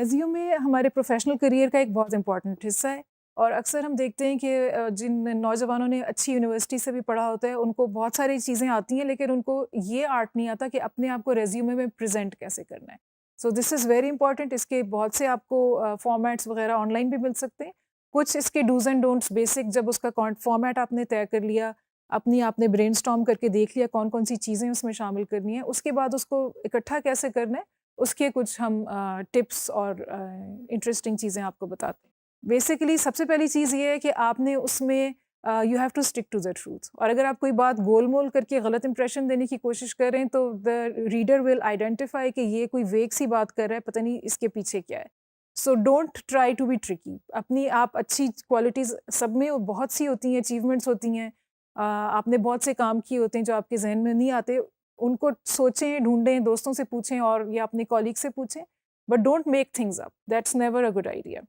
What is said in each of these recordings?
Resume हमारे professional career का एक बहुत इम्पॉर्टेंट हिस्सा है और अक्सर हम देखते हैं कि जिन नौजवानों ने अच्छी यूनिवर्सिटी से भी पढ़ा होता है, उनको बहुत सारी चीज़ें आती हैं, लेकिन उनको ये आर्ट नहीं आता कि अपने आप को रेज़्यूमे में प्रेज़ेंट कैसे करना है। So this is very important. इसके बहुत से आपको फ़ॉर्मेट्स वग़ैरह ऑनलाइन भी मिल सकते हैं। कुछ इसके डूज़ एंड डोंट्स बेसिक, जब उसका फ़ॉर्मेट आपने तय कर लिया, आपने ब्रेनस्टॉर्म करके देख लिया कौन-कौन सी चीज़ें उसमें शामिल करनी है, उसके बाद उसको इकट्ठा कैसे करना है, उसके कुछ हम टिप्स और इंटरेस्टिंग चीज़ें आपको बताते हैं। बेसिकली सबसे पहली चीज़ ये है कि आपने उसमें you have to stick to the truth, और अगर आप कोई बात गोल-मोल करके गलत इंप्रेशन देने की कोशिश कर रहे हैं, तो द रीडर विल आइडेंटिफाई कि ये कोई वेग सी बात कर रहा है, पता नहीं इसके पीछे क्या है। So don't try to be tricky. अपनी आप अच्छी क्वालिटीज़ सब में बहुत सी होती हैं, अचीवमेंट्स होती हैं। आपने बहुत से काम किए होते हैं जो आपके ज़हन में नहीं आते। उनको सोचें, ढूँढें, दोस्तों से पूछें और या अपने कॉलीग से पूछें, but don't make things up, that's never a good idea.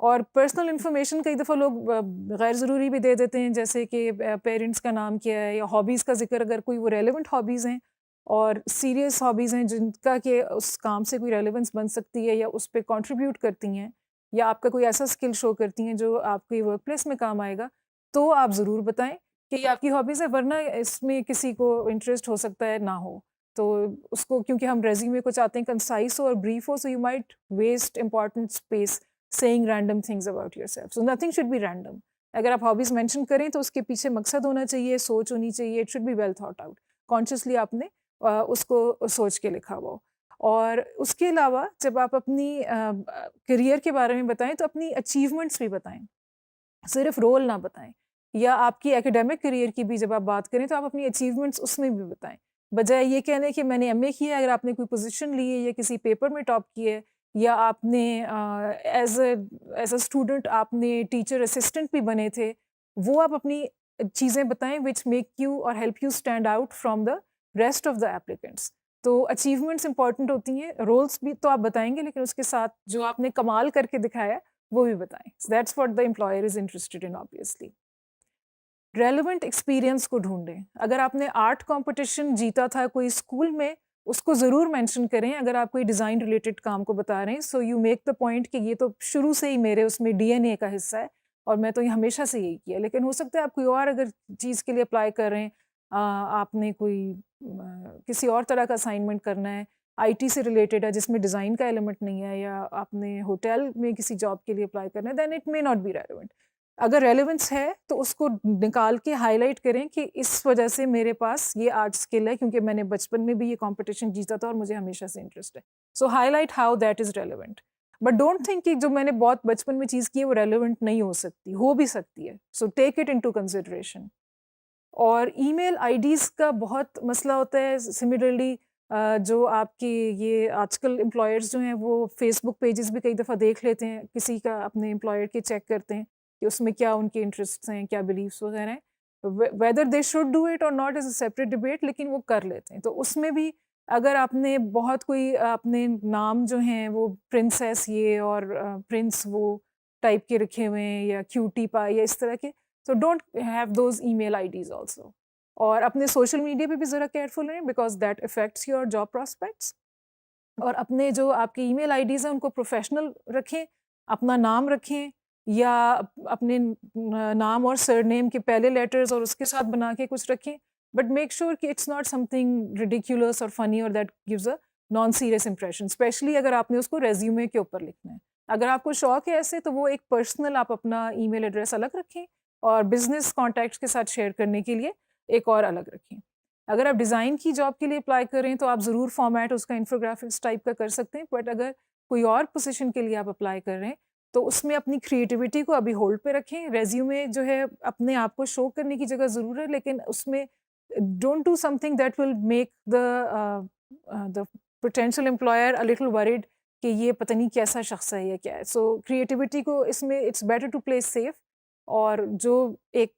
और पर्सनल इन्फॉर्मेशन कई दफ़ा लोग गैर ज़रूरी भी दे देते हैं, जैसे कि पेरेंट्स का नाम क्या है या हॉबीज़ का ज़िक्र, अगर कोई वो रेलेवेंट हॉबीज़ हैं और सीरियस हॉबीज़ हैं जिनका कि उस काम से कोई रेलेवेंस बन सकती है या उस पे कंट्रीब्यूट करती हैं या आपका कोई ऐसा स्किल शो करती हैं जो आपके वर्क प्लेस में काम आएगा, तो आप ज़रूर बताएँ कि ये आपकी हॉबीज़ है, वरना इसमें किसी को इंटरेस्ट हो सकता है ना हो। तो उसको, क्योंकि हम रेज़्यूमे को चाहते हैं कंसाइज़ हो और ब्रीफ हो, so you might waste important space saying random things about yourself. So nothing should be random. अगर आप हॉबीज मेंशन करें तो उसके पीछे मकसद होना चाहिए, सोच होनी चाहिए, it should be well thought out. Consciously आपने उसको सोच के लिखा हुआ हो। और उसके अलावा जब आप अपनी करियर के बारे में बताएं तो अपनी अचीवमेंट्स भी बताएं, सिर्फ रोल ना बताएं। या आपकी एकेडमिक करियर की भी जब आप बात करें तो आप अपनी अचीवमेंट्स उसमें भी बताएं, बजाय ये कहने कि मैंने एमए किया है। अगर आपने कोई पोजीशन ली है या किसी पेपर में टॉप किया है या आपने एज अ स्टूडेंट आपने टीचर असिस्टेंट भी बने थे, वो आप अपनी चीज़ें बताएं विच मेक यू और help you stand out from the rest of the applicants. तो अचीवमेंट्स इंपॉर्टेंट होती हैं, रोल्स भी तो आप बताएंगे, लेकिन उसके साथ जो आपने कमाल करके दिखाया वो भी बताएं। That's what the employer is interested in obviously. Relevant experience को ढूंढें। अगर आपने आर्ट कंपटीशन जीता था कोई स्कूल में, उसको ज़रूर मेंशन करें। अगर आप कोई डिज़ाइन रिलेटेड काम को बता रहे हैं, so you make the point कि ये तो शुरू से ही मेरे उसमें डीएनए का हिस्सा है और मैं तो ये हमेशा से यही किया। लेकिन हो सकता है आप कोई और अगर चीज़ के लिए अप्लाई कर रहे हैं, आपने कोई किसी और तरह का असाइनमेंट करना है, आईटी से रिलेटेड है जिसमें डिज़ाइन का एलिमेंट नहीं है, या आपने होटल में किसी जॉब के लिए अप्लाई करना है, then it may not be relevant. अगर रेलेवेंस है तो उसको निकाल के हाईलाइट करें कि इस वजह से मेरे पास ये आर्ट स्किल है, क्योंकि मैंने बचपन में भी ये कंपटीशन जीता था और मुझे हमेशा से इंटरेस्ट है। So highlight how that is relevant, but don't think कि जो मैंने बहुत बचपन में चीज़ की है वो रेलेवेंट नहीं हो सकती, हो भी सकती है। So take it into consideration. और ईमेल आईडीज़ का बहुत मसला होता है। सिमिलरली जो आपके ये आजकल एम्प्लॉयर्स जो हैं वो फेसबुक पेजेस भी कई दफ़ा देख लेते हैं, किसी का अपने एम्प्लॉयर के, चेक करते हैं कि उसमें क्या उनके इंटरेस्ट्स हैं, क्या बिलीव्स वगैरह हैं। Whether they should do it और not is a separate debate, लेकिन वो कर लेते हैं। तो उसमें भी अगर आपने बहुत कोई अपने नाम जो हैं वो प्रिंसेस ये और प्रिंस वो टाइप के रखे हुए हैं, या क्यूटी पाई या इस तरह के, so don't have those email IDs also. और अपने सोशल मीडिया पे भी ज़रा केयरफुल रहें, because that affects your job prospects. और अपने जो आपके ईमेल आईडीज़ हैं उनको प्रोफेशनल रखें, अपना नाम रखें, या अपने नाम और सरनेम के पहले लेटर्स और उसके साथ बना के कुछ रखें, बट मेक श्योर कि इट्स नॉट समथिंग रिडिकुलस और फनी और that gives a non serious impression, specially अगर आपने उसको रेज्यूमे के ऊपर लिखना है। अगर आपको शौक है ऐसे, तो वो एक पर्सनल आप अपना ईमेल एड्रेस अलग रखें और बिजनेस कॉन्टैक्ट्स के साथ शेयर करने के लिए एक और अलग रखें। अगर आप डिज़ाइन की जॉब के लिए अप्लाई कर रहे हैं तो आप ज़रूर फॉर्मेट उसका इन्फोग्राफिक्स टाइप का कर सकते हैं, बट अगर कोई और पोजीशन के लिए आप अप्लाई कर रहे हैं तो उसमें अपनी क्रिएटिविटी को अभी होल्ड पे रखें। रेज्यूमे जो है अपने आप को शो करने की जगह ज़रूर है, लेकिन उसमें don't do something that will make the potential employer a little worried कि ये पता नहीं कैसा शख्स है या क्या है। सो क्रिएटिविटी को इसमें it's better to play safe, और जो एक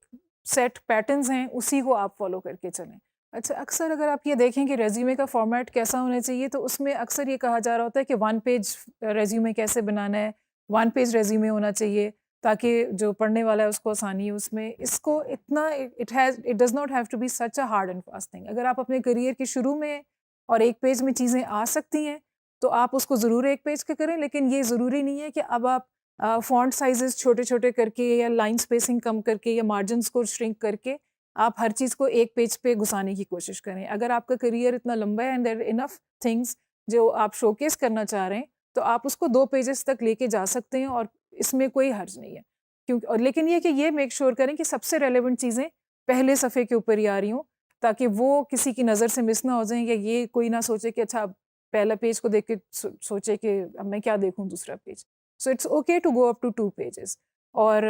सेट पैटर्न्स हैं उसी को आप फॉलो करके चलें। अच्छा, अक्सर अगर आप ये देखें कि रेज्यूमे का फॉर्मेट कैसा होना चाहिए, तो उसमें अक्सर ये कहा जा रहा होता है कि 1 पेज रेज्यूमे कैसे बनाना है, 1 पेज रेज्यूमे होना चाहिए ताकि जो पढ़ने वाला है उसको आसानी हो उसमें। इसको इतना it does not have to be such a hard and fast thing. अगर आप अपने करियर के शुरू में और 1 पेज में चीज़ें आ सकती हैं, तो आप उसको ज़रूर एक पेज का करें, लेकिन ये ज़रूरी नहीं है कि अब आप फ़ॉन्ट साइज़ेस छोटे-छोटे करके या लाइन स्पेसिंग कम करके या मार्जिन्स को श्रिंक करके आप हर चीज़ को एक पेज पे घुसाने की कोशिश करें। अगर आपका करियर इतना लंबा है एंड देयर इनफ थिंग्स जो आप शोकेस करना चाह रहे हैं, तो आप उसको 2 पेजेस तक लेके जा सकते हैं और इसमें कोई हर्ज नहीं है। क्योंकि और लेकिन ये कि ये मेक श्योर करें कि सबसे रेलेवेंट चीज़ें पहले सफ़े के ऊपर ही आ रही हों, ताकि वो किसी की नज़र से मिस ना हो जाएँ, या ये कोई ना सोचे कि अच्छा पहला पेज को देख के सोचे कि अब मैं क्या देखूँ दूसरा पेज। So it's okay to go up to 2 pages. और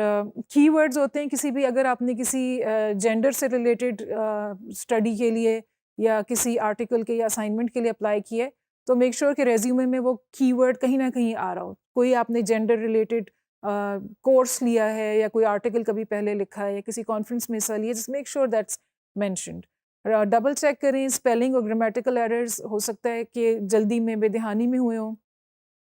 कीवर्ड्स होते हैं किसी भी, अगर आपने किसी जेंडर से रिलेटेड स्टडी के लिए या किसी आर्टिकल के या असाइनमेंट के लिए अप्लाई किया है, तो मेक श्योर कि रेज्यूमे में वो कीवर्ड कहीं ना कहीं आ रहा हो। कोई आपने जेंडर रिलेटेड कोर्स लिया है या कोई आर्टिकल कभी पहले लिखा है या किसी कॉन्फ्रेंस में हिस्सा लिया, just make sure that's mentioned. Double check करें स्पेलिंग और ग्रामेटिकल एरर्स, हो सकता है कि जल्दी में बेध्यानी में हुए हों।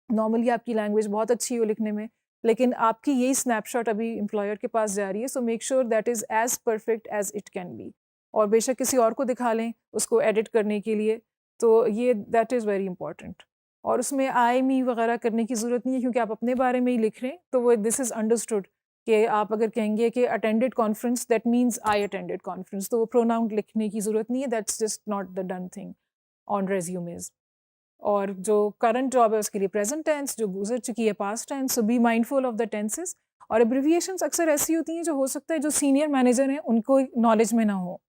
नॉर्मली आपकी लैंग्वेज बहुत अच्छी हो लिखने में, लेकिन आपकी यही स्नैपशॉट अभी एम्प्लॉयर के पास जा रही है, so make sure that is as perfect as it can be. और बेशक किसी और को दिखा लें उसको एडिट करने के लिए, तो ये दैट इज़ वेरी इंपॉर्टेंट। और उसमें आई मी वगैरह करने की ज़रूरत नहीं है, क्योंकि आप अपने बारे में ही लिख रहे हैं, तो वो दिस इज़ अंडरस्टूड कि आप अगर कहेंगे कि attended conference, that means I attended conference, तो वो प्रोनाउन लिखने की ज़रूरत नहीं है। That's just not the done thing on resumes. और जो करंट जॉब है उसके लिए प्रेजेंट टेंस, जो गुजर चुकी है past tense, so be mindful of the tenses. और एब्रिविएशंस अक्सर ऐसी होती हैं जो हो सकता है जो सीनियर मैनेजर हैं उनको नॉलेज में ना हो।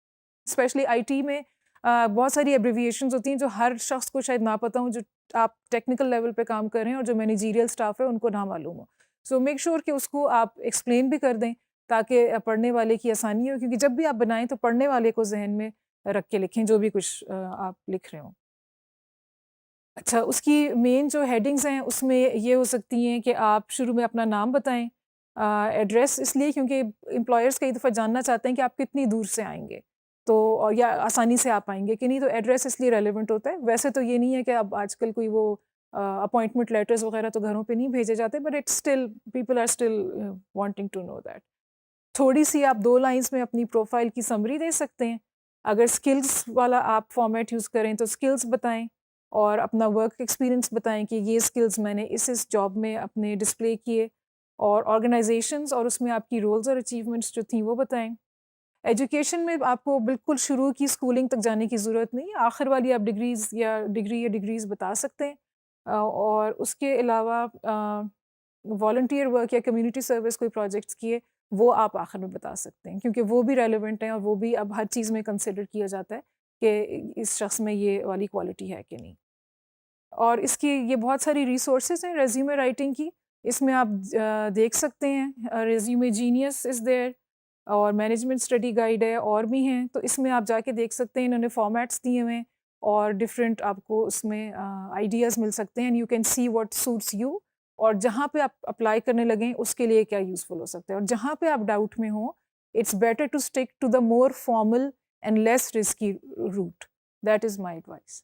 स्पेशली आईटी में बहुत सारी एब्रिविएशंस होती हैं जो हर शख्स को शायद ना पता हो, जो आप टेक्निकल लेवल पे काम कर रहे हैं और जो मैनेजरियल स्टाफ है उनको ना मालूम हो। सो मेक श्योर कि उसको आप एक्सप्लेन भी कर दें, ताकि पढ़ने वाले की आसानी हो, क्योंकि जब भी आप बनाएं तो पढ़ने वाले को जहन में रख के लिखें जो भी कुछ आप लिख रहे हो। अच्छा, उसकी मेन जो हेडिंग्स हैं उसमें ये हो सकती हैं कि आप शुरू में अपना नाम बताएं, एड्रेस इसलिए क्योंकि एम्प्लॉयर्स कई दफ़ा जानना चाहते हैं कि आप कितनी दूर से आएंगे, तो और या आसानी से आप आएंगे कि नहीं, तो एड्रेस इसलिए रेलिवेंट होता है। वैसे तो ये नहीं है कि अब आजकल कोई वो अपॉइंटमेंट लेटर्स वगैरह तो घरों पे नहीं भेजे जाते, but it's still people are still wanting to know that. थोड़ी सी आप 2 लाइन्स में अपनी प्रोफाइल की समरी दे सकते हैं। अगर स्किल्स वाला आप फॉर्मेट यूज़ करें तो स्किल्स बताएं और अपना वर्क एक्सपीरियंस बताएं कि ये स्किल्स मैंने इस जॉब में अपने डिस्प्ले किए, और ऑर्गेनाइजेशंस और उसमें आपकी रोल्स और अचीवमेंट्स जो थी वो बताएं। एजुकेशन में आपको बिल्कुल शुरू की स्कूलिंग तक जाने की ज़रूरत नहीं, आखिर वाली आप डिग्रीज़ बता सकते हैं। और उसके अलावा वॉलंटियर वर्क या कम्युनिटी सर्विस कोई प्रोजेक्ट्स किए, वो आप आखिर में बता सकते हैं, क्योंकि वो भी रेलेवेंट हैं और वो भी अब हर चीज़ में कंसिडर किया जाता है कि इस शख्स में ये वाली क्वालिटी है कि नहीं। और इसकी ये बहुत सारी रिसोर्सेज हैं रेज्यूमे राइटिंग की, इसमें आप देख सकते हैं। रेज्यूमे जीनियस इज़ देयर, और मैनेजमेंट स्टडी गाइड है, और भी हैं, तो इसमें आप जाके देख सकते हैं। इन्होंने फॉर्मेट्स दिए हुए हैं और डिफरेंट आपको उसमें आइडियाज़ मिल सकते हैं, and you can see what suits you, और जहाँ पे आप अप्लाई करने लगें उसके लिए क्या यूज़फुल हो सकता है। और जहाँ पे आप डाउट में हो, it's better to stick to the more formal and less risky route. That is my advice.